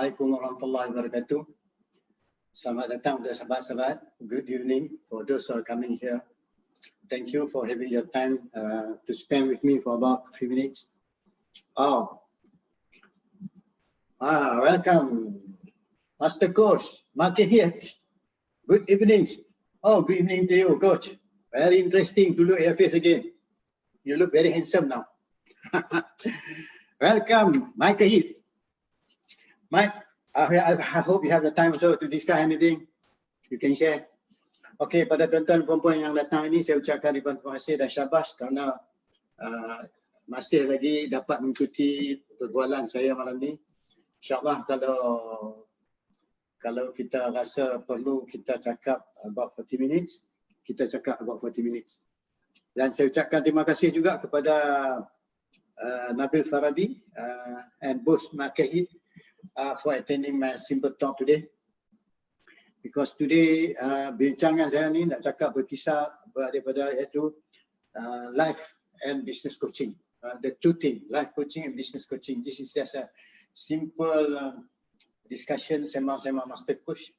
Assalamualaikum warahmatullahi wabarakatuh. Selamat datang kepada sahabat-sahabat. Good evening for those who are coming here. Thank you for having your time to spend with me for about a few minutes. Welcome, Master Coach Makehit. Good evening. Good evening to you, Coach. Very interesting to look at your face again. You look very handsome now. Welcome, Makehit. Mike, I hope you have the time also to discuss anything you can share. Okey, pada tuan-tuan perempuan yang datang ini, saya ucapkan ribuan terima kasih dan syabas kerana masih lagi dapat mengikuti perbualan saya malam ni. InsyaAllah kalau kita rasa perlu kita cakap about 40 minutes, kita cakap about 40 minutes. Dan saya ucapkan terima kasih juga kepada Nabil Faradi and Bos Makehit for attending my simple talk today. Because today bincangan saya ni nak cakap berkisar daripada iaitu life and business coaching. The two things, life coaching and business coaching. This is just a simple discussion sembang-sembang master coach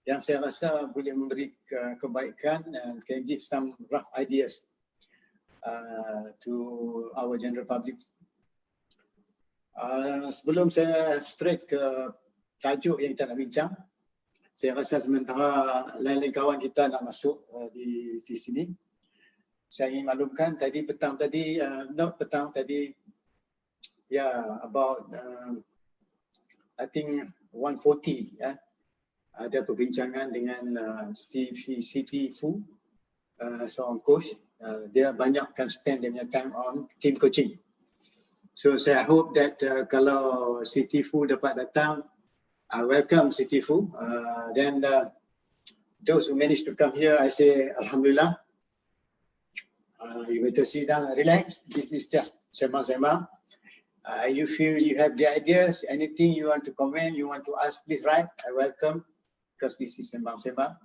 yang saya rasa boleh memberi kebaikan and can give some rough ideas to our general public. Sebelum saya straight ke tajuk yang kita nak bincang, saya rasa sementara lain-lain kawan kita nak masuk di sini, saya ingin maklumkan petang tadi about I think 140 ada perbincangan dengan Siti Fu, seorang coach. Dia banyakkan spend dia punya time on team coaching. So saya hope that kalau Siti Fu dapat datang, welcome Siti Fu. Then those who managed to come here, I say Alhamdulillah. You better sit down and relax. This is just sembang-sembang. You feel you have the ideas, anything you want to comment, you want to ask, please write. I welcome, because this is sembang-sembang.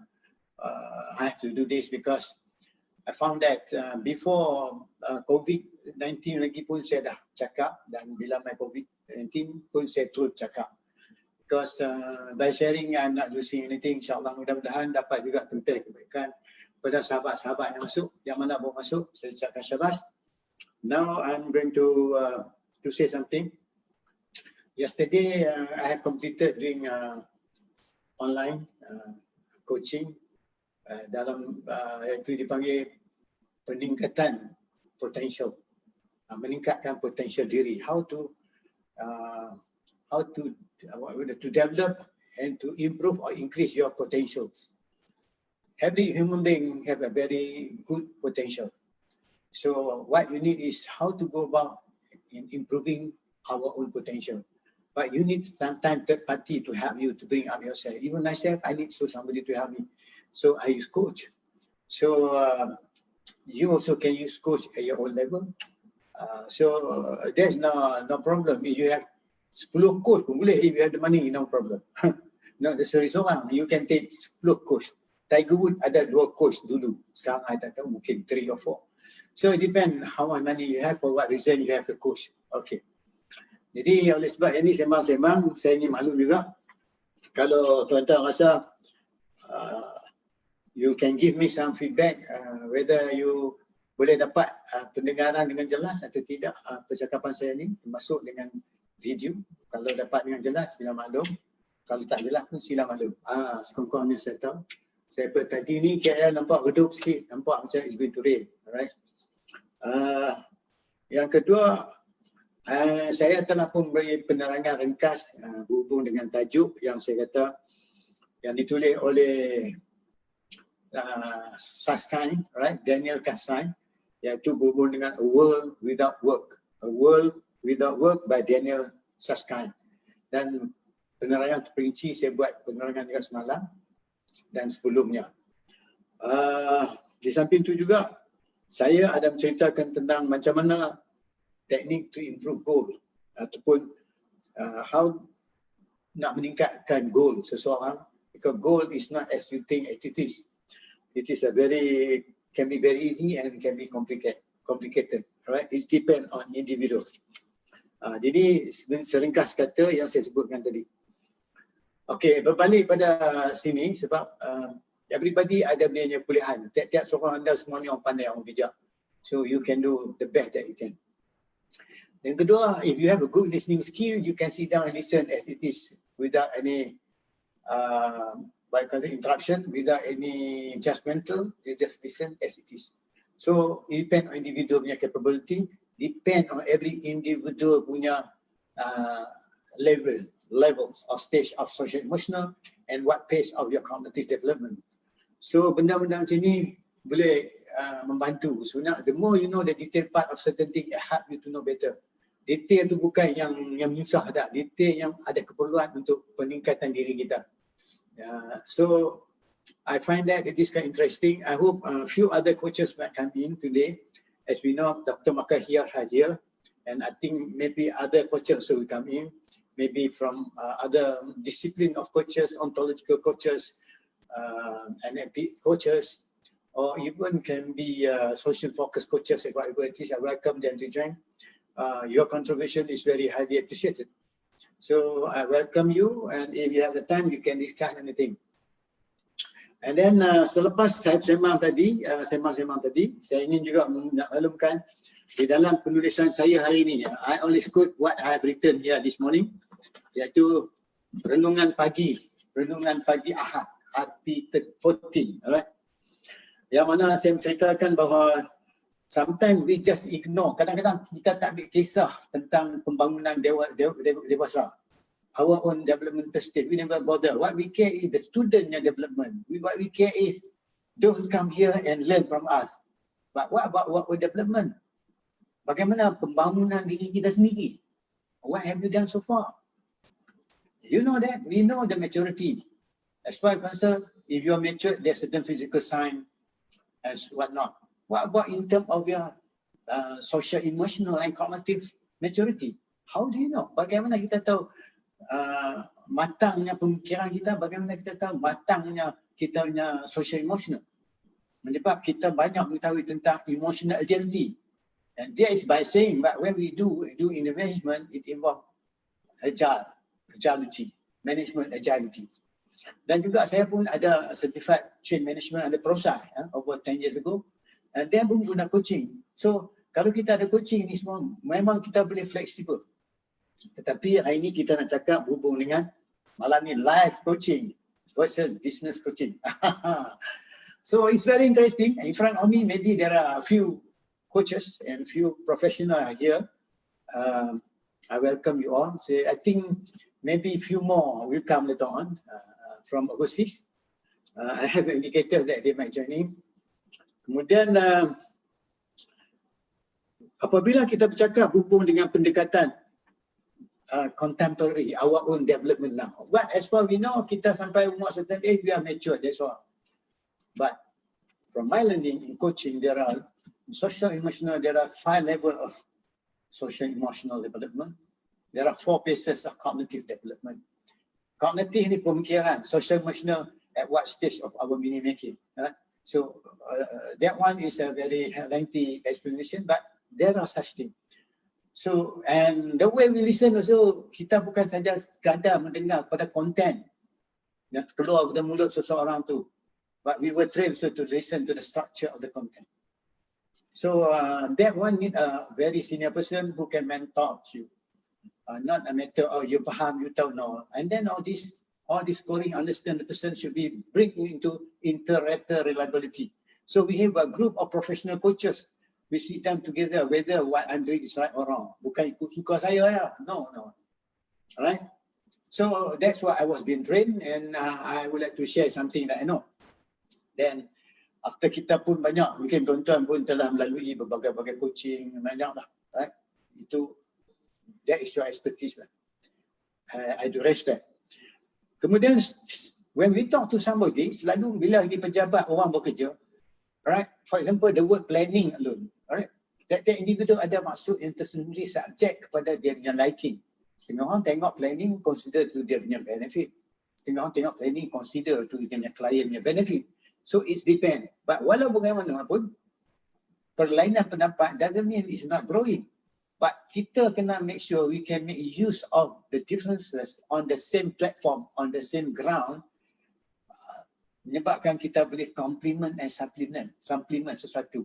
I have to do this because I found that before COVID-19 lagi pun saya dah cakap, dan bila my COVID-19 pun saya terus cakap. Because by sharing I'm not losing anything. InsyaAllah mudah-mudahan dapat juga tempel kebaikan kepada sahabat-sahabat yang masuk, yang mana baru masuk. Saya ucapkan syabas. Now I'm going to say something. Yesterday I have completed doing online coaching dalam itu dipanggil peningkatan potential, meningkatkan potential diri. How to develop and to improve or increase your potentials. Every human being have a very good potential. So what you need is how to go about in improving our own potential. But you need sometimes third party to help you to bring up yourself. Even myself, I need somebody to help me. So I use coach. So you also can use coach at your own level. There's no problem. If you have 10 coach pun boleh, if you have the money, no problem. Not necessarily seorang, you can take 10 coach. Tiger Woods ada 2 coach dulu. Sekarang I tak tahu, mungkin 3 or 4. So it depends how much money you have, for what reason you have a coach. Okay. Jadi oleh sebab ini sembang-sembang, saya ingin maklum juga. Kalau tuan-tuan rasa you can give me some feedback whether you boleh dapat pendengaran dengan jelas atau tidak percakapan saya ni, termasuk dengan video. Kalau dapat dengan jelas, sila maklum. Kalau tak jelas pun sila maklum. Sekurang-kurangnya saya tahu. Saya tadi ni KL nampak redup sikit, nampak macam it's going to rain. Alright. Yang kedua, saya telah pun beri penerangan ringkas berhubung dengan tajuk yang saya kata yang ditulis oleh Susskind, right? Daniel Susskind, iaitu berhubung dengan A World Without Work. A World Without Work by Daniel Susskind. Dan penerangan terperinci saya buat penerangan juga semalam dan sebelumnya. Di samping itu juga saya ada menceritakan tentang macam mana teknik to improve goal ataupun how nak meningkatkan goal seseorang, because goal is not as you think it is. It is can be very easy and can be complicated. Right? It depends on individual. Jadi seringkas kata yang saya sebutkan tadi. Okay, berbalik pada sini sebab everybody ada dia punya pilihan. Tiap-tiap seorang anda semuanya orang pandai, orang bijak. So you can do the best that you can. Yang kedua, if you have a good listening skill, you can sit down and listen as it is without any interruption, without any judgmental. You just listen as it is. So it depend on individual punya capability, depend on every individual punya levels of stage of social emotional and what pace of your cognitive development. So benda-benda macam ni boleh membantu. Sebenarnya the more you know the detail part of certain thing, it help you to know better. Detail tu bukan yang susah tak, detail yang ada keperluan untuk peningkatan diri kita. So I find that it is kind of interesting. I hope a few other coaches might come in today. As we know, Dr. Makahir here, and I think maybe other coaches will come in, maybe from other discipline of coaches, ontological coaches, NLP coaches, or even can be social focus coaches, whatever it is. I welcome them to join. Your contribution is very highly appreciated. So I welcome you, and if you have the time, you can discuss anything. And then selepas saya sembang tadi, saya ingin juga maklumkan di dalam penulisan saya hari ini, I only quote what I have written here this morning, iaitu renungan pagi Ahad, RP14, alright? Yang mana saya menceritakan bahawa sometimes we just ignore, kadang-kadang kita tak ambil kisah tentang pembangunan dewasa. Our own developmental stage, we never bother. What we care is the student's development. What we care is those who come here and learn from us. But what about our development? Bagaimana pembangunan diri kita sendiri? What have you done so far? You know that, we know the maturity. As far as concerned, if you are mature, there's certain physical sign as whatnot. What about in terms of your social, emotional and cognitive maturity? How do you know? Bagaimana kita tahu matangnya pemikiran kita, bagaimana kita tahu matangnya kita punya social emotional? Sebab kita banyak mengetahui tentang emotional agility. And that is by saying that when we do in the management, it involves agility, management agility. Dan juga saya pun ada certified change management, ada PROSA over 10 years ago. And dia pun guna coaching. So kalau kita ada coaching ni semua, memang kita boleh fleksibel. Tetapi hari ini kita nak cakap berhubung dengan malam ni live coaching versus business coaching. So it's very interesting. In front of me, maybe there are a few coaches and few professionals here. I welcome you all. So I think maybe a few more will come later on from overseas. I have indicated that they might join in. Kemudian apabila kita bercakap hubung dengan pendekatan contemporary, our own development now. But as far we know, kita sampai umur certain age, we are mature, that's all. But from my learning in coaching, there are social emotional, there are 5 levels of social emotional development. There are 4 phases of cognitive development. Cognitive ni pemikiran, social emotional at what stage of our meaning making. So that one is a very lengthy explanation, but there are such things. So, and the way we listen also, kita bukan saja sekadar mendengar pada konten yang keluar dari mulut seseorang tu, but we were trained to listen to the structure of the content. So that one need a very senior person who can mentor you, not a matter of you faham, you tahu, no. And then all this scoring, understand the person should be bring into inter-rater reliability. So we have a group of professional coaches. We sit down together whether what I'm doing is right or wrong. Bukan ikut suka saya ya. No. Alright. So that's what I was being trained, and I would like to share something that I know. Then after kita pun banyak, mungkin tuan-tuan pun telah melalui berbagai-bagai coaching, banyak lah. Right? That is your expertise lah. I do respect. Kemudian when we talk to somebody, selalu bila di pejabat orang bekerja, right? For example, the word planning alone, right? That individual ada maksud yang tersendiri subjek kepada dia punya liking. Setengah orang tengok planning consider tu dia punya benefit. Setengah orang tengok planning consider tu dia punya klien punya benefit. So it depend. But walau bagaimanapun, perlainan pendapat doesn't mean it's not growing. But kita kena make sure we can make use of the differences on the same platform, on the same ground, menyebabkan kita boleh complement and supplement sesuatu.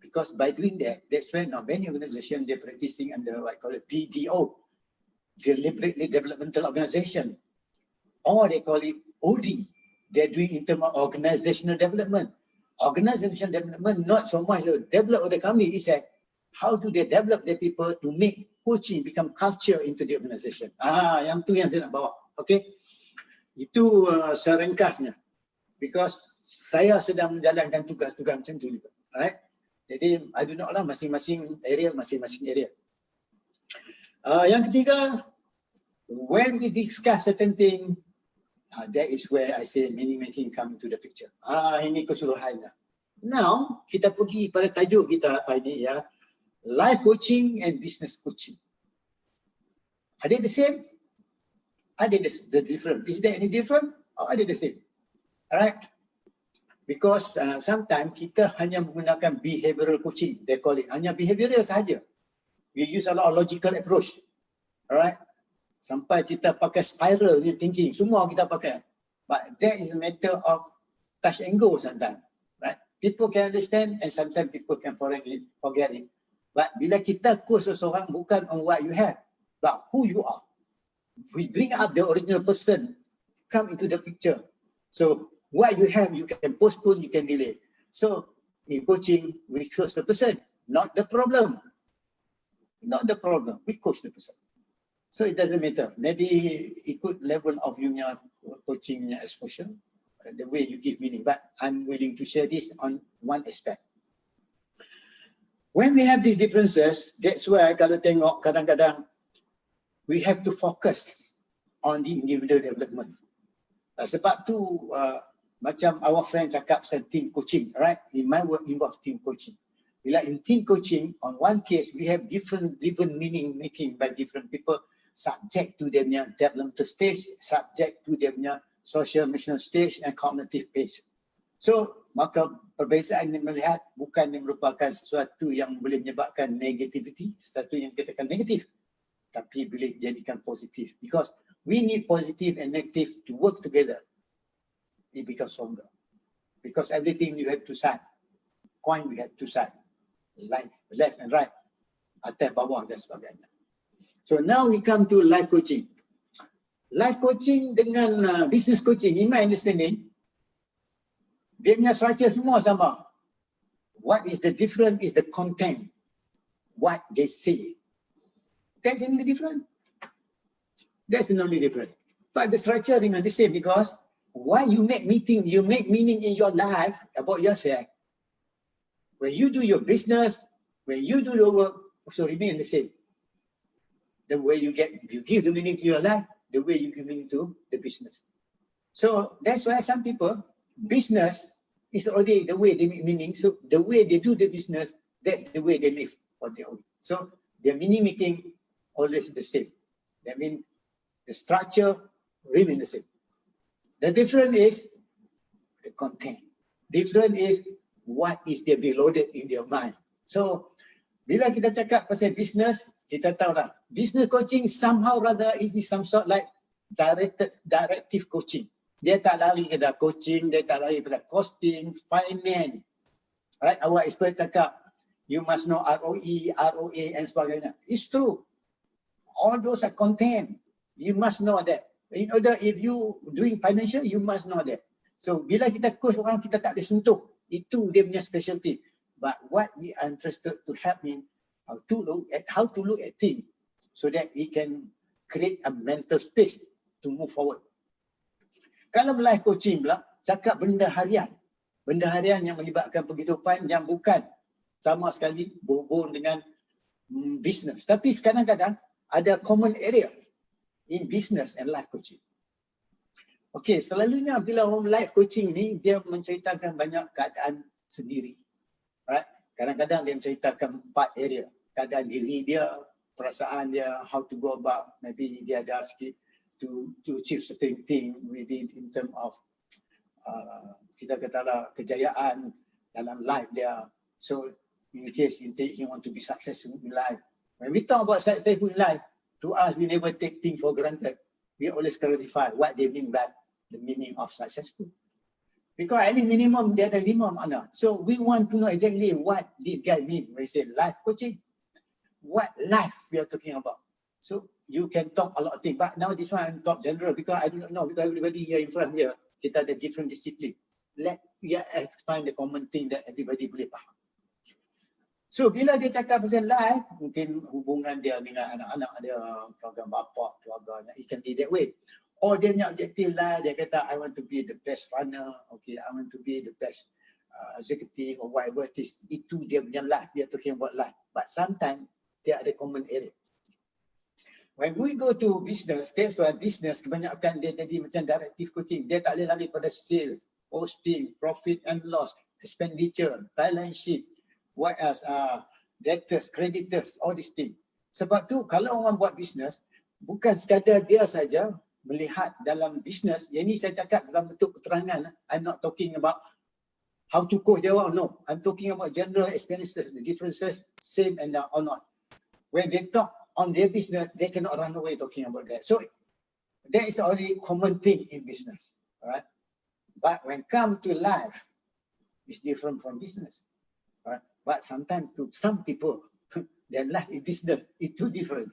Because by doing that, that's when now many organizations they're practicing under what I call it DDO, deliberately developmental organization, or they call it OD. They're doing in terms of organizational development. Organizational development not so much to develop the company, it's like how do they develop their people to make coaching become culture into the organization. Yang tu yang saya nak bawa. Okay, itu secara ringkasnya. Because saya sedang menjalankan tugas-tugas macam tu juga. Alright. Jadi I do not lah masing-masing area. Yang ketiga, when we discuss certain thing, that is where I say meaning making come to the picture. Ini keseluruhannya. Now kita pergi pada tajuk kita apa ini ya, life coaching and business coaching. Are they the same? Are they the different? Is there any different? Or are they the same? Alright. Because sometimes kita hanya menggunakan behavioral coaching, they call it. Hanya behavioral sahaja. We use a lot of logical approach. Alright. Sampai kita pakai spiral thinking. Semua kita pakai. But that is a matter of touch and go sometimes. Right? People can understand and sometimes people can forget it. But bila kita coach seseorang bukan on what you have, but who you are. We bring up the original person, come into the picture. So what you have, you can postpone, you can delay. So in coaching, we coach the person, not the problem. Not the problem, we coach the person. So it doesn't matter. Maybe ikut level of your coaching exposure, the way you give meaning. But I'm willing to share this on one aspect. When we have these differences, that's why kalau tengok kadang-kadang we have to focus on the individual development. Sebab tu macam our friend cakap pasal team coaching, right? In my work involves team coaching. Bila in team coaching, on one case we have different meaning making by different people, subject to their developmental stage, subject to their social emotional stage and cognitive base. So maka perbezaan yang melihat bukan yang merupakan sesuatu yang boleh menyebabkan negativity, sesuatu yang kita katakan negatif, tapi boleh dijadikan positif. Because we need positive and negative to work together. It becomes stronger. Because everything you have two sides. Coin we have two sides. Left and right. Atas, bawah dan sebagainya. So now we come to life coaching. Life coaching dengan business coaching, in my understanding, dia punya structure semua sama. What is the difference is the content. What they say. That's the only different. That's the only different. But the structure remains the same because why you make meaning in your life about yourself. When you do your business, when you do your work, also remain the same. The way you give the meaning to your life, the way you give meaning to the business. So that's why some people, business is already the way they make meaning. So the way they do the business, that's the way they live on their own. So their meaning making always the same. That means the structure remain the same. The difference is the content. Different is what is there loaded in their mind. So bila kita cakap pasal business, kita tahu lah, business coaching somehow rather is some sort like directive coaching. Dia tak lari kepada coaching, dia tak lari kepada costing, finance. Right? Our expert cakap, you must know ROE, ROA and sebagainya. It's true. All those are content. You must know that. In order, if you doing financial, you must know that. So bila kita coach orang, kita tak boleh sentuh. Itu dia punya specialty. But what we are interested to help in how to look at things so that we can create a mental space to move forward. Kalau life coaching pula, cakap benda harian. Benda harian yang melibatkan penghidupan yang bukan sama sekali berhubung dengan business. Tapi kadang-kadang ada common area in business and life coaching. Okay, selalunya bila orang life coaching ni, dia menceritakan banyak keadaan sendiri. Right? Kadang-kadang dia menceritakan 4 area. Keadaan diri dia, perasaan dia, how to go about, maybe dia ada sikit to achieve certain thing maybe in term of kita katalah kejayaan dalam life dia. So in case he want to be successful in life, When we talk about successful life, to us, we never take things for granted. We always clarify what they mean by the meaning of successful. Because at least minimum, dia ada 5 makna. So we want to know exactly what this guy mean when he say life coaching. What life we are talking about. So you can talk a lot of things. But now this one I'm talk general because I do not know. Because everybody here in front here, kita ada different discipline. Let us find the common thing that everybody boleh faham. So bila dia cakap pasal life, mungkin hubungan dia dengan anak-anak dia, keluarga bapa, keluarganya, it can be that way. Or dia punya objektif lah, dia kata I want to be the best runner, okay, I want to be the best executive or whatever it is. Itu dia punya life, dia talking about life. But sometimes dia ada common area. When we go to business, that's why business kebanyakan dia jadi macam directive coaching. Dia tak boleh lari pada sales, posting, profit and loss, expenditure, balance sheet, what else, debtors, creditors, all these things. Sebab tu kalau orang buat business, bukan sekadar dia saja melihat dalam business, yang ni saya cakap dalam bentuk keterangan. I'm not talking about how to coach dia orang, no. I'm talking about general experiences, the differences, same and or not. When they talk on their business, they cannot run away talking about that. So that is the only common thing in business, right? But when come to life, it's different from business, right? But sometimes to some people, their life is business, it's too different.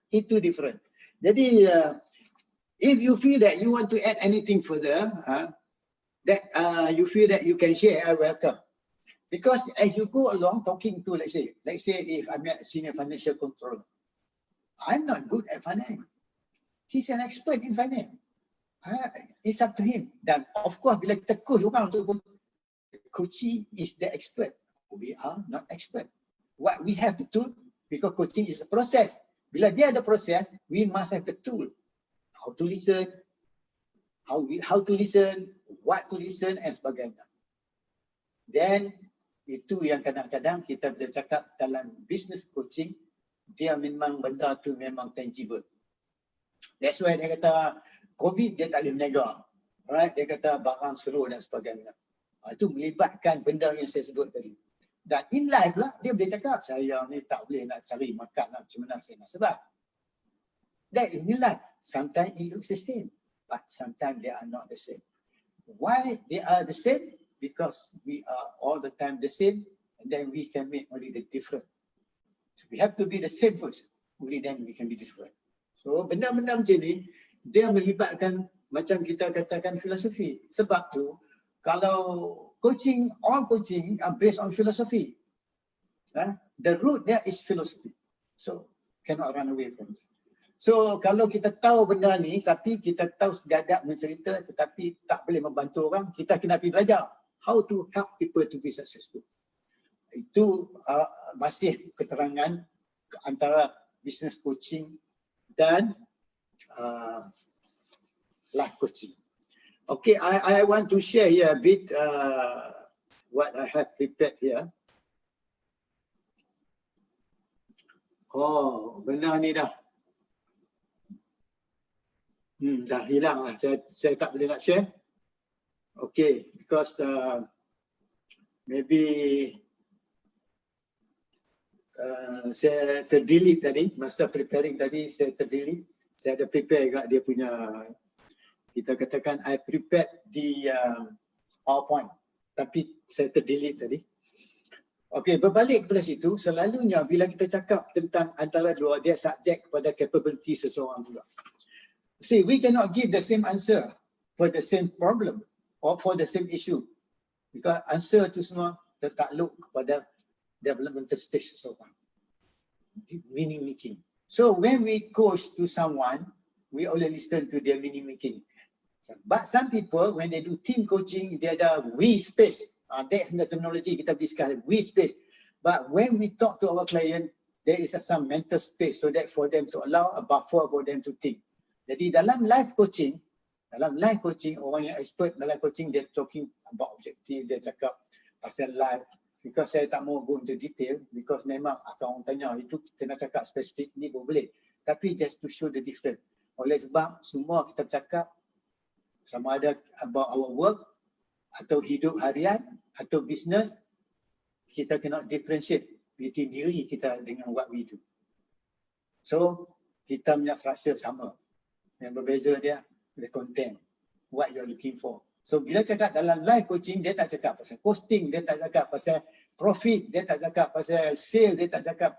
It's too different. Jadi, if you feel that you want to add anything further, that you feel that you can share, I welcome. Because as you go along talking to, let's say if I'm a senior financial controller, I'm not good at finance. He's an expert in finance. It's up to him. Dan of course, bila kita coach orang untuk coaching is the expert. We are not expert. What we have to do, because coaching is a process. Bila dia ada proses, we must have the tool. How to listen, how to listen, what to listen and sebagainya. Then itu yang kadang-kadang kita boleh cakap dalam business coaching, dia memang benda tu memang tangible. That's why dia kata COVID dia tak boleh meniaga. Right? Dia kata barang seru dan sebagainya. Itu melibatkan benda yang saya sebut tadi. Dan in life lah, dia boleh cakap, saya ni tak boleh nak cari makan lah, macam mana saya nak sebab. That is in life. Sometimes it looks the same, but sometimes they are not the same. Why they are the same? Because we are all the time the same, and then we can make only the different. So we have to be the same first, only then we can be different. So benda-benda macam ni, dia melibatkan macam kita katakan filosofi. Sebab tu, kalau coaching, all coaching are based on philosophy. The root there is philosophy. So cannot run away from it. So kalau kita tahu benda ni, tapi kita tahu segadak mencerita, tetapi tak boleh membantu orang, kita kena pergi belajar how to help people to be successful. Itu masih keterangan antara business coaching dan life coaching. Okay, I want to share here a bit what I have prepared here. Oh, benar ni dah. Dah hilang lah. Saya tak boleh nak share. Okay, because maybe saya terdelete tadi. Masa preparing tadi saya terdelete. Saya ada prepare juga dia punya, kita katakan I prepared di PowerPoint. Tapi saya terdelete tadi. Okay, berbalik kepada situ, selalunya bila kita cakap tentang antara dua, dia subjek kepada capability seseorang juga. See, we cannot give the same answer for the same problem or for the same issue. Because answer tu semua tertakluk kepada developmental stage seseorang. Meaning making. So when we coach to someone, we only listen to their meaning making. But some people, when they do team coaching, they ada we space. That's the terminology kita discuss, we space. But when we talk to our client, there is some mental space so that for them to allow a buffer for them to think. Jadi dalam life coaching, orang yang expert dalam coaching, dia talking about objective, dia cakap pasal life. Because saya tak mau go into detail, because memang akan orang tanya, itu kena cakap spesifik ni pun boleh. Tapi just to show the difference. Oleh sebab semua kita cakap sama ada about our work, atau hidup harian, atau business, kita cannot differentiate between diri kita dengan what we do. So, kita punya structure sama. Yang berbeza dia, the content, what you're looking for. So, bila cakap dalam live coaching, dia tak cakap pasal costing, dia tak cakap pasal profit, dia tak cakap pasal sale, dia tak cakap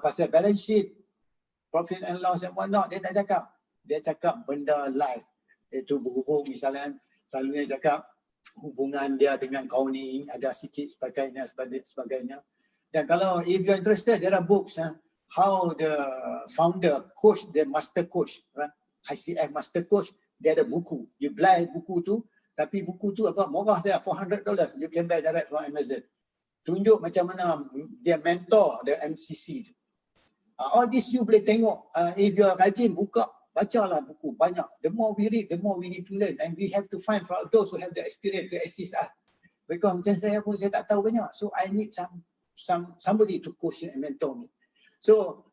pasal balance sheet, profit and loss and whatnot, dia tak cakap. Dia cakap benda live. Itu berhubung misalnya, selalunya cakap hubungan dia dengan kau ni, ada sikit sebagainya. Dan kalau if you're interested, there are books, how the founder, coach, the master coach, right? ICF master coach, dia ada buku. You beli buku tu, tapi buku tu apa? Murah saja, $400. You can buy direct from Amazon. Tunjuk macam mana dia mentor the MCC tu. All this you boleh tengok. If you are rajin buka, bacalah buku banyak. The more we read, the more we need to learn. And we have to find for those who have the experience to assist us. Because macam saya pun, saya tak tahu banyak. So I need somebody to coach and mentor me. So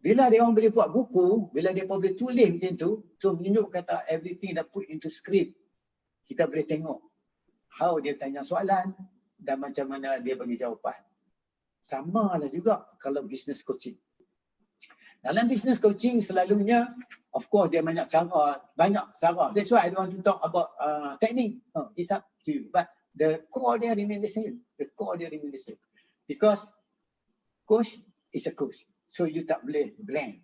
bila dia orang boleh buat buku, bila dia boleh tulis macam tu, so menunjuk kata everything dah put into script. Kita boleh tengok how dia tanya soalan dan macam mana dia bagi jawapan. Sama lah juga kalau business coaching. Dalam business coaching selalunya, of course dia banyak cara. That's why I don't want to talk about technique. It's up to you. But the core dia remain the same. Because coach is a coach. So you tak boleh blend.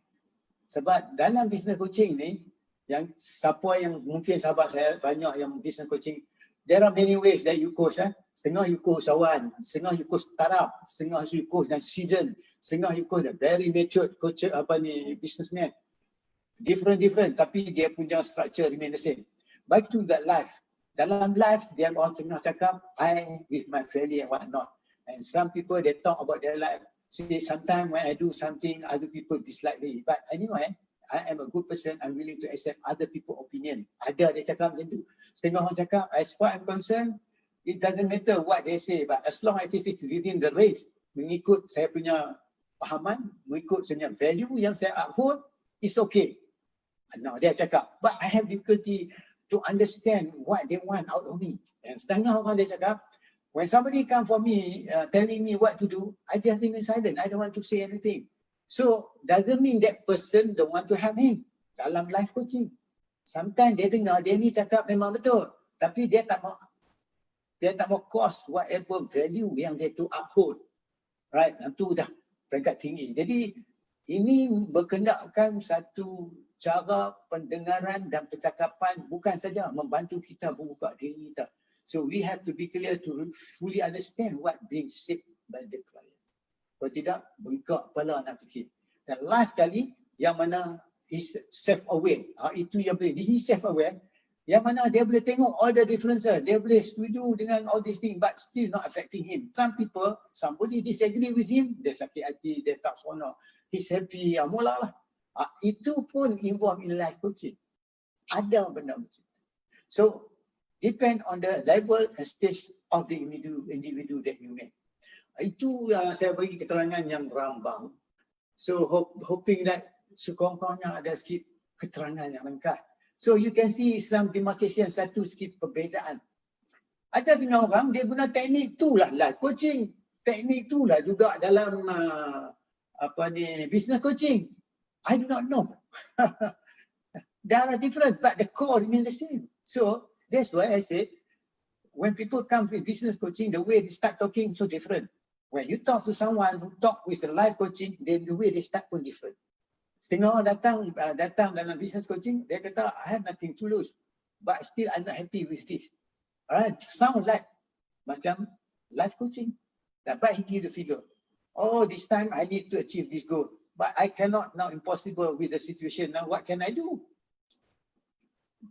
Sebab dalam business coaching ni, yang siapa yang mungkin sahabat saya banyak yang business coaching, there are many ways that you coach. Setengah you coach awan, setengah you coach startup, setengah you coach dan season, setengah you coach very mature coach businessman. Different, tapi dia punya structure remain the same. Baik to that life. Dalam life, dia orang tengah cakap, I with my family and whatnot. And some people, they talk about their life. See, sometimes when I do something, other people dislike me. But anyway, I am a good person. I'm willing to accept other people's opinion. Ada dia cakap macam tu. Setengah orang cakap, as far as I'm concerned, it doesn't matter what they say. But as long as it is within the range, mengikut saya punya pahaman, mengikut saya punya value yang saya uphold, it's okay. Now dia cakap, but I have difficulty to understand what they want out of me. And setengah orang dia cakap, when somebody come for me, telling me what to do, I just remain silent. I don't want to say anything. So, doesn't mean that person don't want to help him dalam life coaching. Sometimes dia dengar, dia ni cakap memang betul. Tapi dia tak mau cost whatever value yang dia tu uphold. Right, itu dah peringkat tinggi. Jadi, ini berkendakkan satu cara pendengaran dan percakapan bukan saja membantu kita membuka diri kita. So we have to be clear to fully understand what being said by the client. Kalau tidak, bengkak kepala nak fikir. Dan last kali, yang mana is self-aware. Itu yang boleh. He self-aware. Yang mana dia boleh tengok all the differences. Dia boleh setuju dengan all these things but still not affecting him. Some people, somebody disagree with him, dia sakit hati, dia tak seronok. He's happy, mula lah. Itu pun involved in life coaching. Ada benda macam tu. So, depend on the level and stage of the individu that you make. Itu saya bagi keterangan yang rambang. So hoping that sekurang-kurangnya ada sikit keterangan yang lengkap. So you can see Islam demarcation satu sikit perbezaan. Ada setengah orang dia guna teknik tu lah life coaching. Teknik tu lah juga dalam business coaching. I do not know. They are different but the core remain the same. So that's why I said, when people come with business coaching, the way they start talking so different. When you talk to someone who talk with the life coaching, then the way they start pun different. Setengah orang datang dalam business coaching, dia kata, I have nothing to lose, but still I'm not happy with this. Sound like macam life coaching. But he give the figure. Oh, this time I need to achieve this goal, but I cannot now, impossible with the situation. Now what can I do?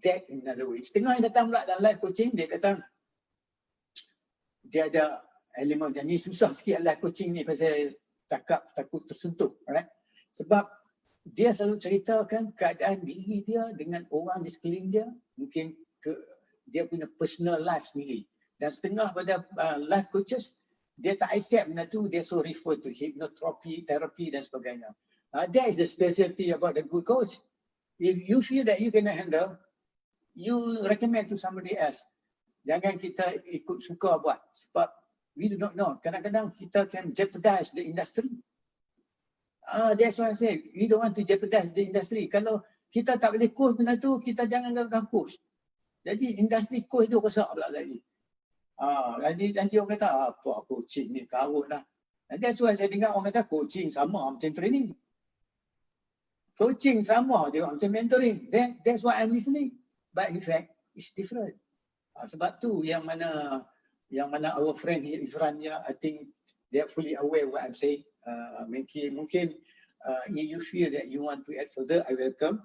That in other words. Setengah yang datang pula dalam life coaching, dia kata dia ada elemen yang ni susah sikit life coaching ni pasal cakap takut tersentuh. Right? Sebab dia selalu ceritakan keadaan diri dia dengan orang di sekeliling dia, mungkin dia punya personal life sendiri. Dan setengah pada life coaches, dia tak accept benda tu, dia so refer to hypnotherapy, therapy dan sebagainya. That is the specialty about the good coach. If you feel that you cannot handle, you recommend to somebody else. Jangan kita ikut suka buat. Sebab We do not know. Kadang-kadang kita can jeopardize the industry. That's why I say we don't want to jeopardize the industry. Kalau kita tak boleh coach benda tu, kita jangan gagal coach. Jadi industri coach tu rosak pula lagi. Nanti orang kata, apa coaching ni karut lah. And that's why saya dengar orang kata coaching sama macam training. Coaching sama juga macam mentoring. That's why I'm listening. But in fact, it's different. Sebab tu yang mana our friend here, Ifran, I think they're fully aware what I'm saying. Mungkin if you feel that you want to add further, I welcome.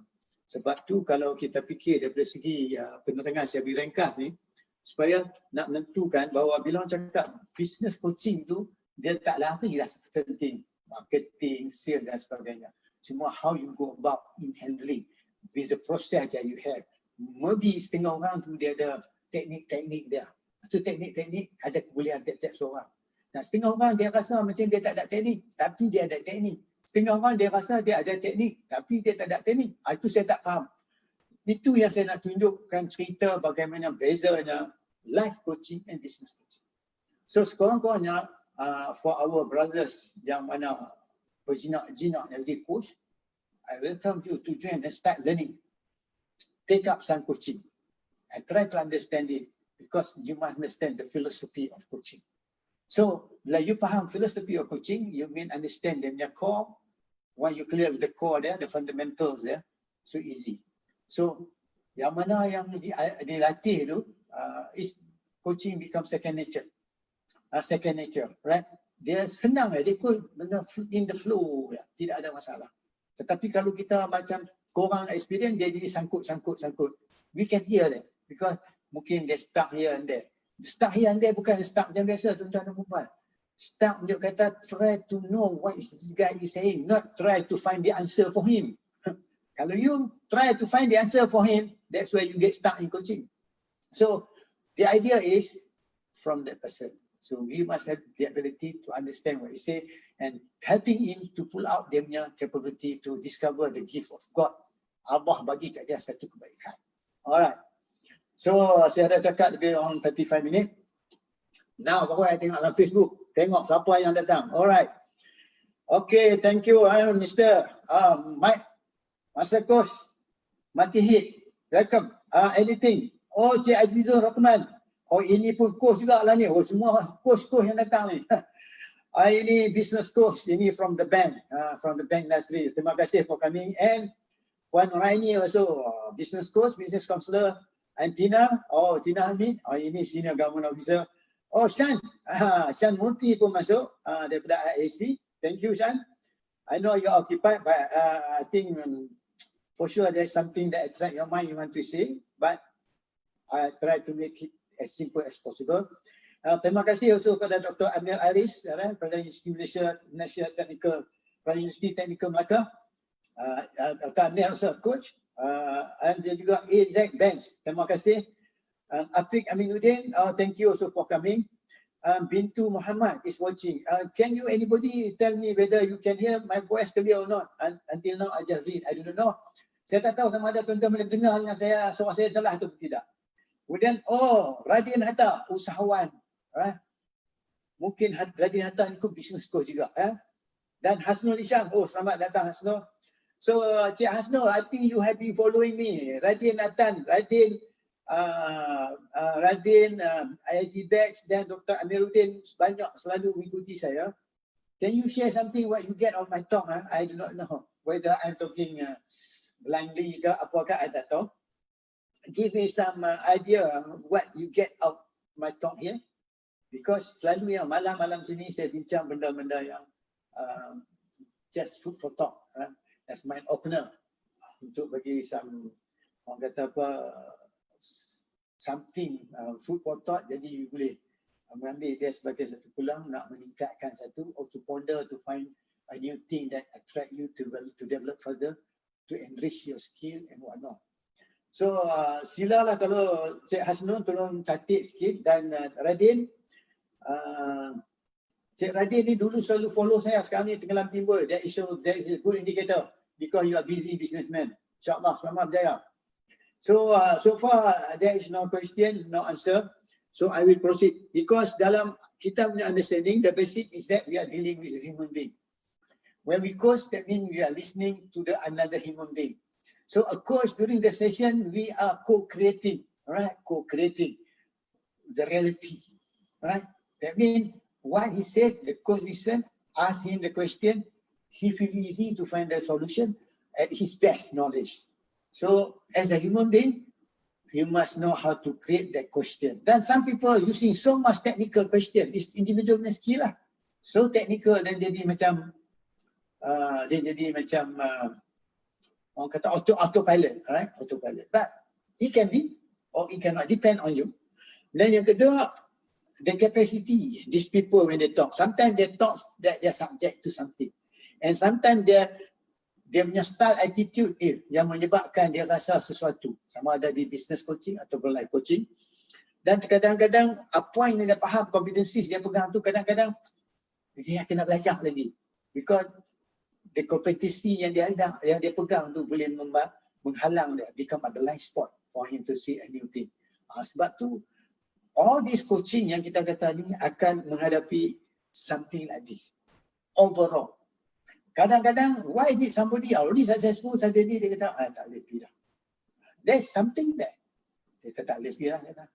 Sebab tu kalau kita fikir daripada segi penerangan saya beri ringkas ni, supaya nak menentukan bahawa bila orang cakap business coaching tu, dia tak lari lah seperti marketing, sales dan sebagainya. Cuma how you go about in handling with the process that you have. Maybe setengah orang tu dia ada teknik-teknik dia. Itu teknik-teknik ada kebolehan tiap-tiap seorang. Dan setengah orang dia rasa macam dia tak ada teknik, tapi dia ada teknik. Setengah orang dia rasa dia ada teknik, tapi dia tak ada teknik. Itu saya tak faham. Itu yang saya nak tunjukkan cerita bagaimana bezanya life coaching and business coaching. So sekurang-kurangnya for our brothers yang mana berjinak-jinak yang jadi coach, I welcome you to join and start learning. Take up some coaching and try to understand it because you must understand the philosophy of coaching. So, bila you faham philosophy of coaching, you mean understand them, their core. When you clear with the core there, the fundamentals there, so easy. So, yang mana yang dilatih tu, is coaching become second nature. Second nature, right? Dia senang dia ikut in the flow, tidak ada masalah. Tetapi kalau kita macam korang experience, dia jadi sangkut. We can hear that because mungkin dia stuck here and there. Stuck here and there bukan stuck macam biasa tuan-tuan dan puan. Stuck dia kata try to know what is this guy is saying, not try to find the answer for him. Kalau you try to find the answer for him, that's where you get stuck in coaching. So the idea is from that person. So we must have the ability to understand what he say and helping him to pull out dia punya capability to discover the gift of God. Allah bagi kat dia satu kebaikan. Alright. So saya dah cakap lebih orang 35 minit. Now baru saya tengok dalam Facebook. Tengok siapa yang datang. Alright. Okay, thank you Mr. Mike. Master Coach Matihid. Welcome. Anything. Oh, Cik Azizul Rahman. Oh, ini pun coach juga lah ni. Oh, semua coach yang datang ni. Ini business coach. Ini from the bank. From the bank industry. Terima kasih for coming. And Puan Raini also business coach, business counselor. And Tina, Tina Hamid, ini senior government officer. Oh, Shan, Shan Murti pun masuk daripada IAC. Thank you, Shan. I know you're occupied, but I think for sure there's something that attract your mind you want to say, but I try to make it as simple as possible. Terima kasih also kepada Dr. Amir Aris, pada Universiti Malaysia Technical, pada Universiti Technical Melaka. Dr. Amir also coach. And dia juga AZ Bench. Terima kasih. Afiq Aminuddin, thank you also for coming. Bintu Muhammad is watching. Can you anybody tell me whether you can hear my voice clear or not? Until now I just read. I don't know. Saya tak tahu sama ada tuan-tuan boleh dengar dengan saya, suara saya telah atau tidak. Kemudian, Radin Hatta, usahawan. Mungkin Radin Hatta ikut business coach juga. Dan Hasnul Isyam, selamat datang Hasnul. So, Cik Hasnul, I think you have been following me. Radin Nathan, Radin IIG Batch dan Dr. Amiruddin banyak selalu mengikuti saya. Can you share something what you get on my talk? I do not know whether I'm talking blindly ke apakah, I tak tahu. Give me some idea what you get out my talk here. Because selalu yang malam-malam sini saya bincang benda-benda yang just food for thought. As mind opener untuk bagi some orang kata apa something food for thought, jadi you boleh mengambil dia sebagai satu peluang nak meningkatkan satu or to ponder to find a new thing that attract you to develop further, to enrich your skill and whatnot. So silalah kalau Cik Hasnul tolong catat sikit dan Radin, Cik Radin ni dulu selalu follow saya, sekarang ni tenggelam timbul. That is a good indicator because you are busy businessman. InsyaAllah, selamat berjaya. So, so far there is no question, no answer. So I will proceed because dalam kita punya understanding, the basic is that we are dealing with a human being. When we coach, that means we are listening to another human being. So of course, during the session, we are co-creating, right? Co-creating the reality, right? That means what he said, the coach listened, asked him the question, he feel easy to find the solution at his best knowledge. So as a human being, you must know how to create that question. Dan some people using so much technical question, it's individual skill lah. So technical dan jadi macam orang kata autopilot, right? Autopilot. But it can be or it cannot, depend on you. Dan yang kedua, the capacity. These people when they talk, sometimes they talk that they're subject to something, and sometimes dia punya style attitude yang menyebabkan dia rasa sesuatu, sama ada di business coaching atau life coaching. Dan kadang-kadang apa yang dia faham, competencies dia pegang tu kadang-kadang dia kena belajar lagi, because the competency yang dia ada, yang dia pegang tu boleh menghalang dia, become a blind spot for him to see a new thing. Sebab tu all this coaching yang kita kata ni akan menghadapi something like this overall. Kadang-kadang, why did somebody already successful suddenly dia kata, tak boleh pergi dah. There's something there. Dia kata tak boleh pergi dah.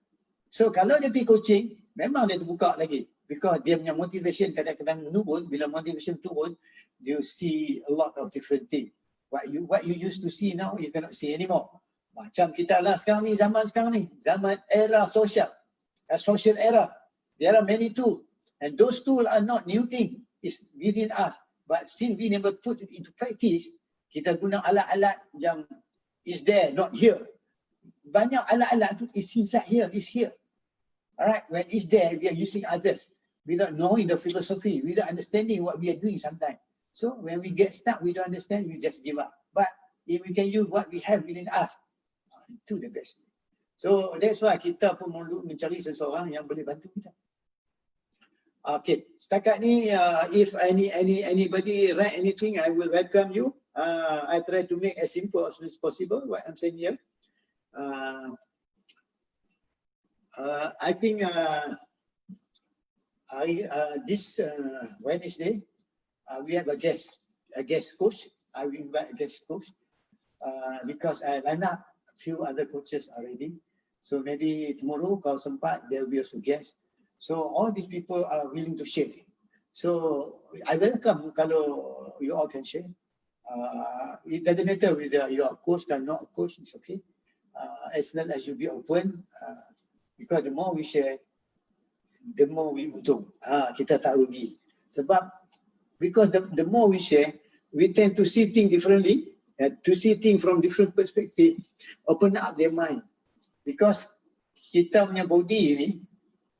So kalau dia pergi coaching, memang dia terbuka lagi. Because dia punya motivation kadang-kadang menurun. Bila motivation turun, you see a lot of different things. What you used to see now, you cannot see anymore. Macam kita lah sekarang ni, zaman era social era. There are many tools. And those tools are not new thing. It's within us. But since we never put it into practice, kita guna alat-alat yang is there, not here. Banyak alat-alat tu is inside here, is here. Alright, when it's there, we are using others without knowing the philosophy, without understanding what we are doing sometimes. So when we get stuck, we don't understand, we just give up. But if we can use what we have within us, itu the best. So that's why kita pun perlu mencari seseorang yang boleh bantu kita. Okay, setakat ni, if anybody write anything, I will welcome you. I try to make as simple as possible what I'm saying here. I think this Wednesday we have a guest coach. I will invite a guest coach because I line up a few other coaches already. So maybe tomorrow kalau sempat there will be also guest. So all these people are willing to share. So I welcome kalau you all can share. It doesn't matter whether you are a coach or not a coach, it's okay. As long as you be open, because the more we share, the more we untung. Kita tak rugi. Sebab because the more we share, we tend to see things differently, to see things from different perspective, open up their mind. Because kita punya body ni,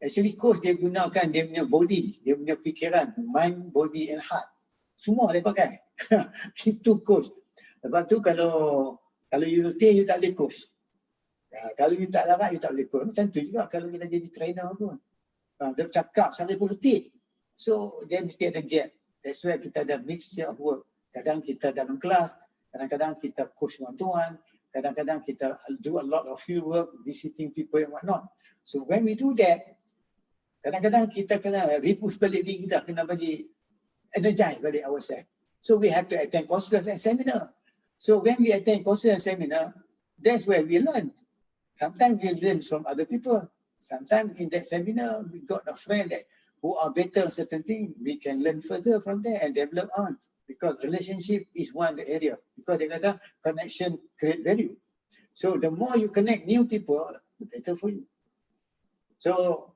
actually coach dia gunakan dia punya body, dia punya fikiran, mind, body and heart. Semua dia pakai. Itu coach. Lepas tu kalau you letih, you tak boleh coach. Kalau you tak larat, you tak boleh coach. Macam tu juga kalau kita jadi trainer pun. Dia cakap sampai pun letih. So dia mesti ada gap. That's why kita ada mixture of work. Kadang kita dalam kelas, kadang-kadang kita coach one-to-one, kadang-kadang kita do a lot of field work, visiting people and whatnot. So when we do that, kadang-kadang kita kena repush balik diri kita, kena bagi energize balik ourselves. So we have to attend courses and seminar. So when we attend courses and seminar, that's where we learn. Sometimes we learn from other people. Sometimes in that seminar, we got a friend who are better at certain things. We can learn further from there and develop on. Because relationship is one area. Because they kata connection create value. So the more you connect new people, the better for you. So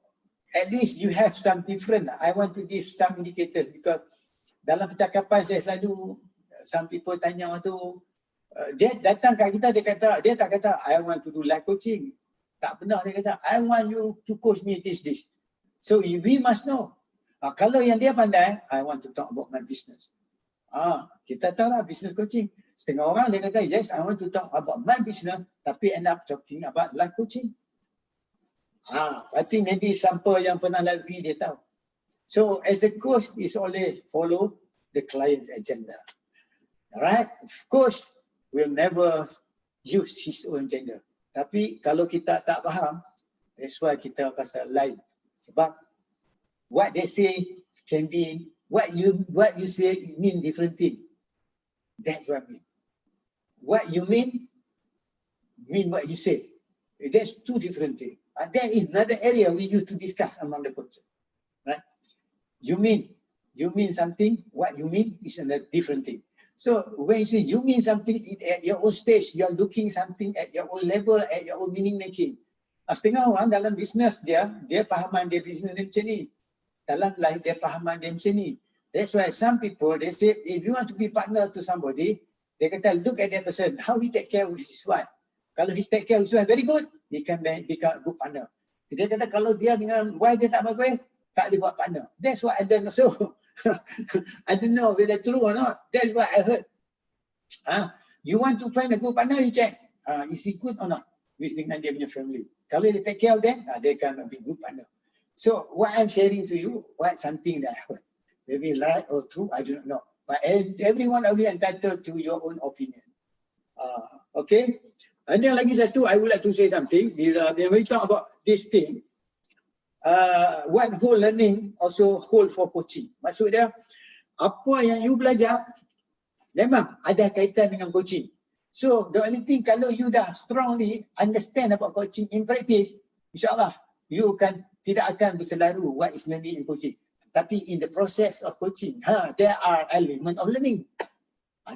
at least you have some different. I want to give some indicators because dalam percakapan saya selalu, some people tanya tu, dia datang kat kita, dia tak kata, I want to do life coaching. Tak pernah dia kata, I want you to coach me this. So we must know. Kalau yang dia pandai, I want to talk about my business. Kita tahu lah business coaching. Setengah orang dia kata, yes, I want to talk about my business, tapi end up talking about life coaching. I think maybe sample yang pernah lalui dia tahu. So as a coach, is only follow the client's agenda. Alright, coach will never use his own agenda. Tapi kalau kita tak faham, That's why kita pasal lain. Sebab what they say can be, what you say mean different thing. That's what I mean. What you mean what you say. That's two different things. That is another area we used to discuss among the culture. Right? You mean something, what you mean is a different thing. So when you say you mean something at your own stage, you are looking something at your own level, at your own meaning making. Setengah orang dalam bisnes dia fahaman dia bisnes dia macam ni. Dalam life dia fahaman dia macam ni. That's why some people, they say, if you want to be partner to somebody, they kata, look at that person, how he take care of his wife. Kalau he take care of his wife very good, he can become a good partner. Dia kata, kalau dia dengan wife dia tak bagus, tak boleh buat partner. That's what I learned also. I don't know whether true or not. That's what I heard. You want to find a good partner, you check. Is he good or not? With dengan dia punya family. Kalau they take care of them, they can be good partner. So what I'm sharing to you, what something that I heard. Maybe right or true, I do not know. But everyone will be entitled to your own opinion. Okay. And then lagi satu, I would like to say something. When we talk about this thing, what whole learning also hold for coaching. Maksud dia, apa yang you belajar, memang ada kaitan dengan coaching. So the only thing, kalau you dah strongly understand about coaching in practice, insyaAllah, you tidak akan berselaru what is learning in coaching. Tapi in the process of coaching, there are elements of learning.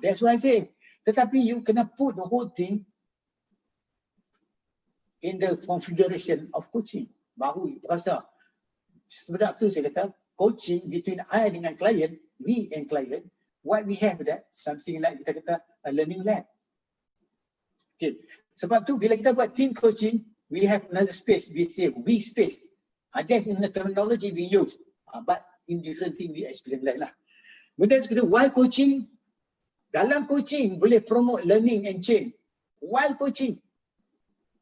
That's why I say. Tetapi you kena put the whole thing in the configuration of coaching. Baru you rasa. Sebab tu saya kata, coaching between I dengan client, we and client, what we have that, something like kita kata a learning lab. Okay. Sebab tu bila kita buat team coaching, we have another space, we say we space. That's in the terminology we use. But in different thing we explain lain lah. Kemudian kedua, while coaching, dalam coaching boleh promote learning and change. While coaching.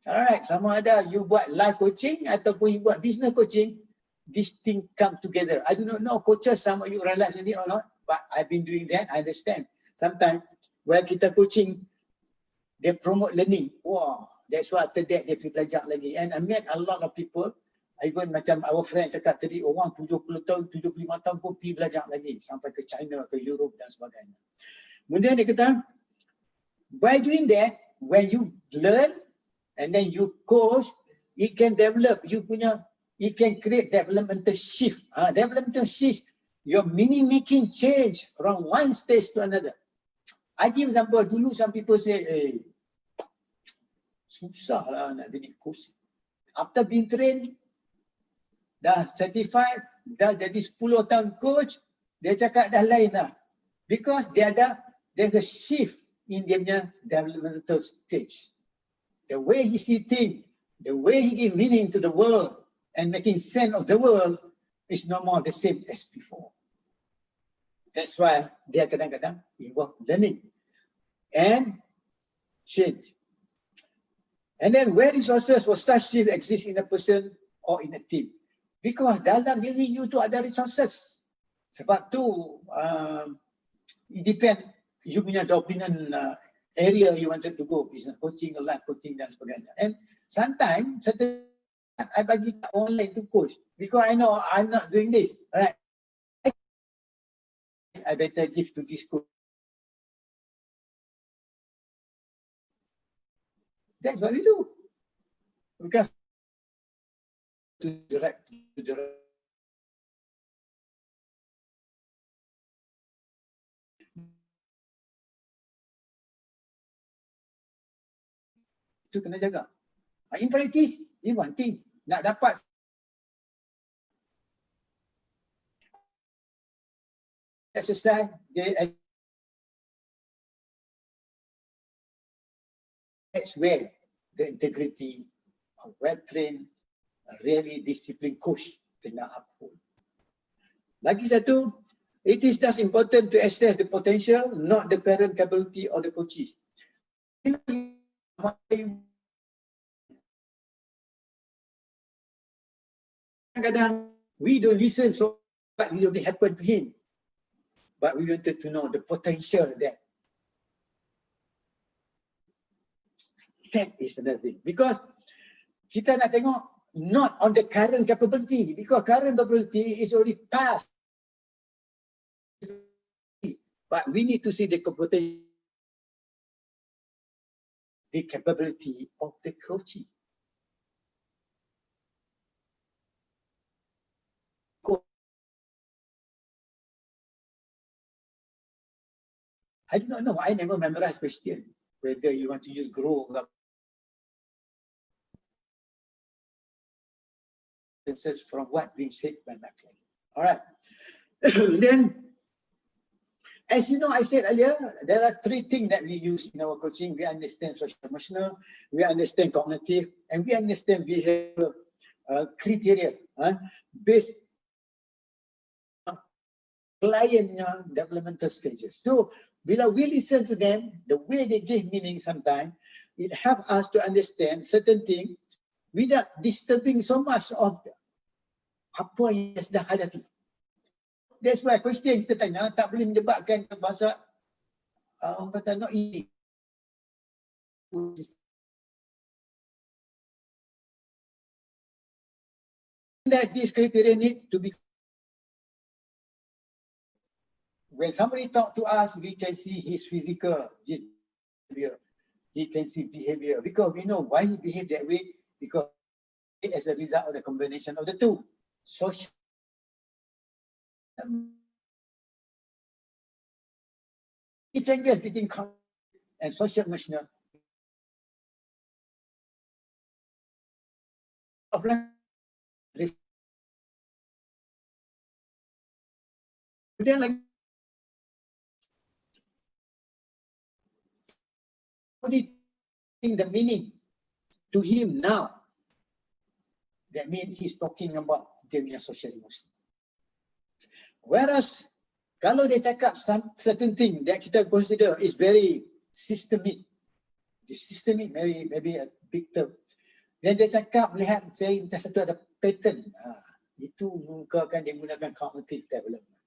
Alright, sama ada you buat live coaching ataupun you buat business coaching, this thing come together. I do not know coaches, some of you realize it or not, but I've been doing that, I understand. Sometimes when kita coaching, they promote learning. Wow, that's why after that they pergi belajar lagi. And I met a lot of people, even macam our friend cakap tadi, orang 70 tahun, 75 tahun pun pergi belajar lagi sampai ke China, ke Europe dan sebagainya. Kemudian dia kata, by doing that, when you learn and then you coach, it can develop, it can create developmental shift. Developmental shift, your meaning making change from one stage to another. I give example, dulu some people say, susah lah nak jadi coach. After being trained, dah certified, dah jadi 10 tahun coach, dia cakap dah lain lah. Because there's a shift in dia punya developmental stage. The way he see things, the way he give meaning to the world and making sense of the world is no more the same as before. That's why dia kadang-kadang involve learning and change. And then where resources for such shift exist in a person or in a team? Because dalam diri you tu ada resources. Sebab tu it depend you punya dominant area you wanted to go, business coaching, life coaching dan sebagainya. And sometimes I bagi online to coach because I know I'm not doing this, right? I better give to this coach. That's what we do. Because to direct. Itu kena jaga. In practice, ini one thing. Nak dapat exercise, that's where the integrity of well-trained, really disciplined coach kena uphold. Lagi satu, it is thus important to assess the potential, not the current capability of the coaches. Kadang-kadang we don't listen so what will happen to him, but we wanted to know the potential that is another thing. Because kita nak tengok not on the current capability, because current capability is already past. But we need to see the capability of the coaching. I do not know. I never memorized question whether you want to use grow or from what being said by my client. All right. Then, as you know, I said earlier, there are three things that we use in our coaching. We understand social emotional, we understand cognitive, and we understand behavioral criteria based on client developmental stages. So, bila we listen to them, the way they give meaning sometimes, it helps us to understand certain things without disturbing so much of apa yang sedang hadapi. That's why question kita tanya tak boleh menyebabkan bahasa orang kata not easy. That this criteria need to be. When somebody talk to us, we can see his physical behavior. He can see behavior because we know why he behave that way, because as a result of the combination of the two. Social it changes between cognitive and social emotional. Kemudian lagi the meaning to him now. That means he's talking about dia social emotion. Whereas kalau dia cakap certain thing that kita consider is very systemic, the systemic maybe a big term. Dan dia cakap melihat saya satu ada pattern, itu mungkin dia gunakan cognitive development.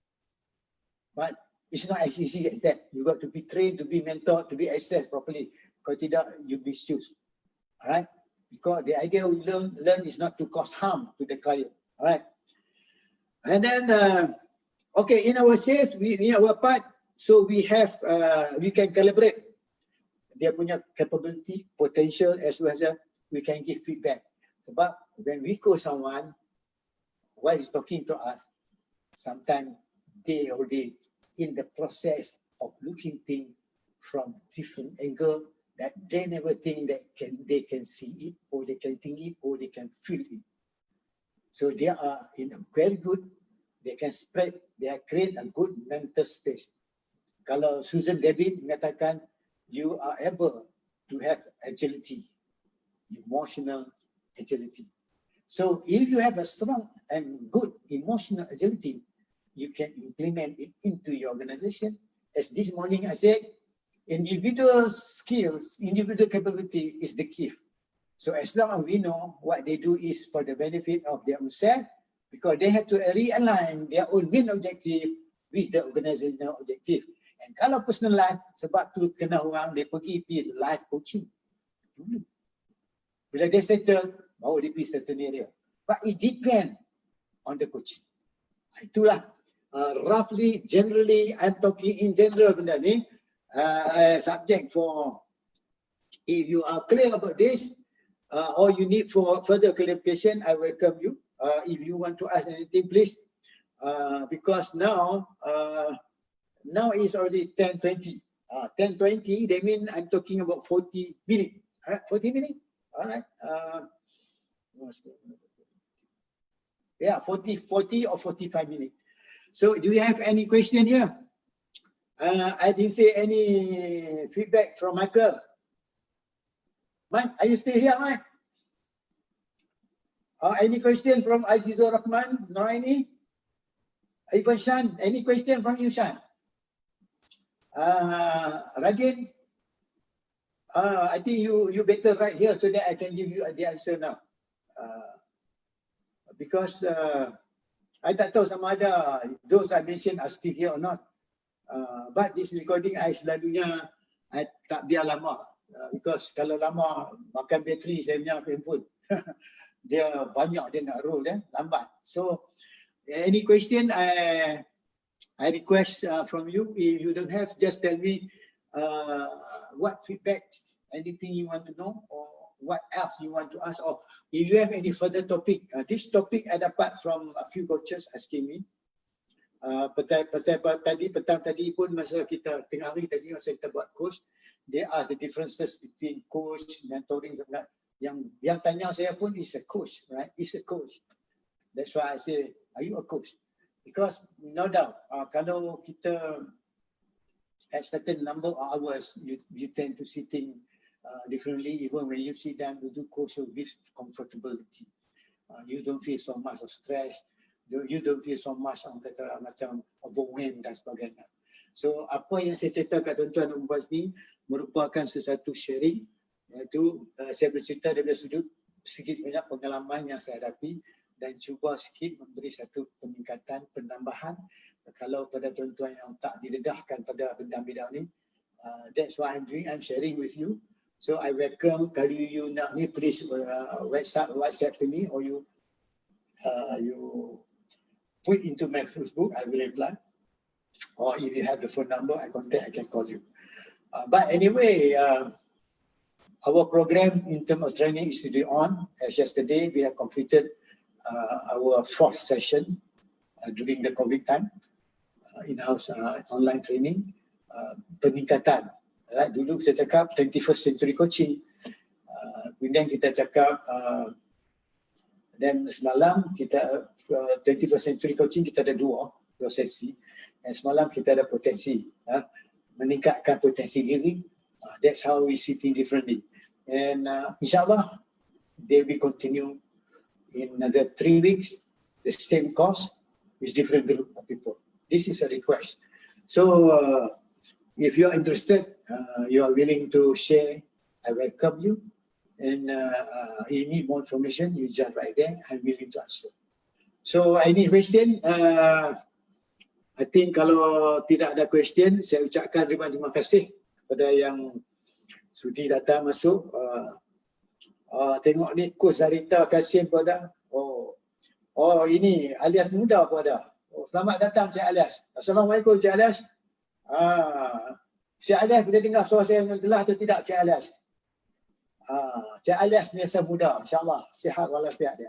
But it's not as easy as that. You got to be trained, to be mentored, to be assessed properly. Kalau tidak, you misuse. Alright? Because the idea we learn is not to cause harm to the client. Alright? And then, okay, in our case, in our part, so we have, we can calibrate dia punya capability, potential, as well as we can give feedback. Sebab when we coach someone, while he's talking to us, sometimes they already in the process of looking things from different angle that they never think that they can see it, or they can think it, or they can feel it. So they are in a very good, they can spread, they create a good mental space. Kalau Susan David mengatakan, you are able to have agility, emotional agility. So if you have a strong and good emotional agility, you can implement it into your organization. As this morning I said, individual skills, individual capability is the key. So as long as we know what they do is for the benefit of their own self, because they have to realign their own main objective with the organizational objective. And kalau personal life, sebab tu kena orang dia pergi life coaching dulu. Bila dia settle, baru dia pergi certain area. But it depends on the coaching. Itulah roughly, generally, I'm talking in general benda ni. Subject for, if you are clear about this, or you need for further clarification, I welcome you. If you want to ask anything, please. Because now it's already 10:20. 10:20, that means I'm talking about 40 minutes. 40 minutes? All right. Yeah, 40 or 45 minutes. So do you have any question here? I didn't see any feedback from Michael. Mike, are you still here, Mike? Any question from Azizur Rahman, Noraini? Ivan Shan, any question from you, Shan? Radin, I think you better write here so that I can give you the answer now. Because I tak tahu sama ada those I mentioned are still here or not. But this recording I selalunya I tak biar lama. Because kalau lama makan bateri saya punya handphone. Dia banyak dia nak roll lambat. So any question I request from you. If you don't have, just tell me what feedback, anything you want to know, or what else you want to ask, or if you have any further topic. This topic I dapat from a few coaches asking me. Petang tadi pun masa kita tengah hari tadi masa kita buat coach, they ask the differences between coach, mentoring. Yang tanya saya pun is a coach, right? Is a coach. That's why I say, are you a coach? Because no doubt, kalau kita at certain number of hours, you tend to sitting differently. Even when you sit down to do coach with comfortability, you don't feel so much of stress. You don't feel so much macam overwhelmed dan sebagainya. So apa yang saya cerita kat tuan-tuan dan puan ni merupakan sesuatu sharing, iaitu saya bercerita daripada sudut sedikit banyak pengalaman yang saya hadapi dan cuba sikit memberi satu peningkatan, penambahan kalau pada tuan-tuan yang tak didedahkan pada bidang-bidang ni. That's what I'm doing, I'm sharing with you. So I welcome, kalau you nak ni, please WhatsApp to me, or you put into my Facebook, I will reply. Or if you have the phone number, I can call you. But anyway, our program in terms of training is still on. As yesterday, we have completed our 4th session during the COVID time, in-house online training, peningkatan. Right? Dulu saya cakap 21st century coaching. Kemudian kita cakap dan semalam kita 21st century coaching kita ada dua sesi. Dan semalam kita ada potensi, meningkatkan potensi diri. That's how we see things differently. And insyaAllah, they will continue in another 3 weeks, the same course with different group of people. This is a request. So if you are interested, you are willing to share, I welcome you. And you need more information, you just write there, I'm willing to answer. So any question? I think kalau tidak ada question, saya ucapkan terima kasih kepada yang sudi datang masuk. Tengok ni Coach Zarita Kasim pun ada. Oh ini alias muda pun ada. Selamat datang Cik Alias. Assalamualaikum Cik Alias. Cik Alias boleh dengar suara saya dengan jelas atau tidak Cik Alias? Cik Alias ni asal muda, insyaAllah sihat walafiat dia.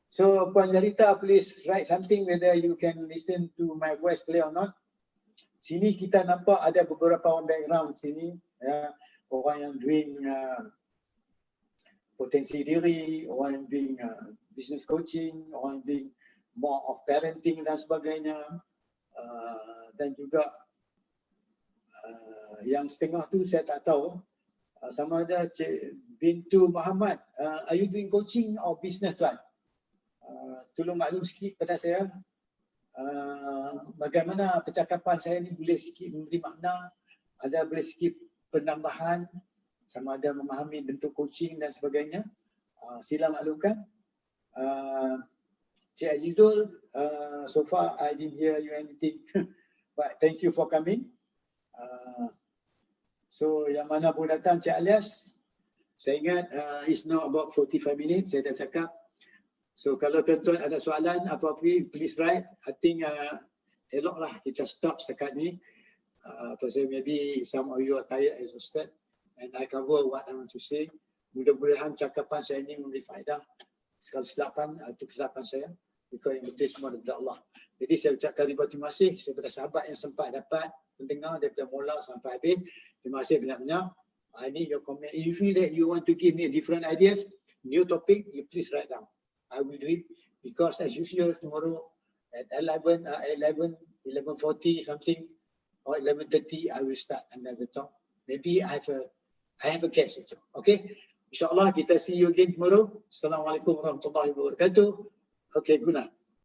So Puan Zarita, please write something whether you can listen to my voice clear or not. Sini kita nampak ada beberapa orang background sini, orang yang doing potensi diri, orang yang doing business coaching, orang yang doing more of parenting dan sebagainya, dan juga yang setengah tu saya tak tahu. Sama ada Cik Bintu Muhammad, are you doing coaching or business tuan? Tolong maklum sikit pada saya, bagaimana percakapan saya ni boleh sikit memberi makna, ada boleh sikit penambahan, sama ada memahami bentuk coaching dan sebagainya. Sila maklumkan. Cik Azizul, so far I didn't hear you anything, but thank you for coming. So yang mana pun datang Cik Alias, saya ingat it's now about 45 minutes saya dah cakap. So kalau tuan-tuan ada soalan apa-apa, please write. I think eloklah kita stop setakat ni. Pasal maybe some of you are tired, exhausted, and I cover what I want to say. Mudah-mudahan cakapan saya ini memberi faedah. Sekali kesilapan, itu kesilapan saya. Because yang betul semua daripada Allah. Jadi saya ucapkan terima kasih kepada sahabat yang sempat dapat mendengar daripada mula sampai habis. Terima kasih banyak-banyak. I need your comment. If you feel that you want to give me different ideas, new topic, you please write down. I will do it because as usual tomorrow at 11:40 something or 11:30 I will start another talk. Maybe I have a guest. Okay. InsyaAllah kita see you again tomorrow. Assalamualaikum warahmatullahi wabarakatuh. Okay, guna.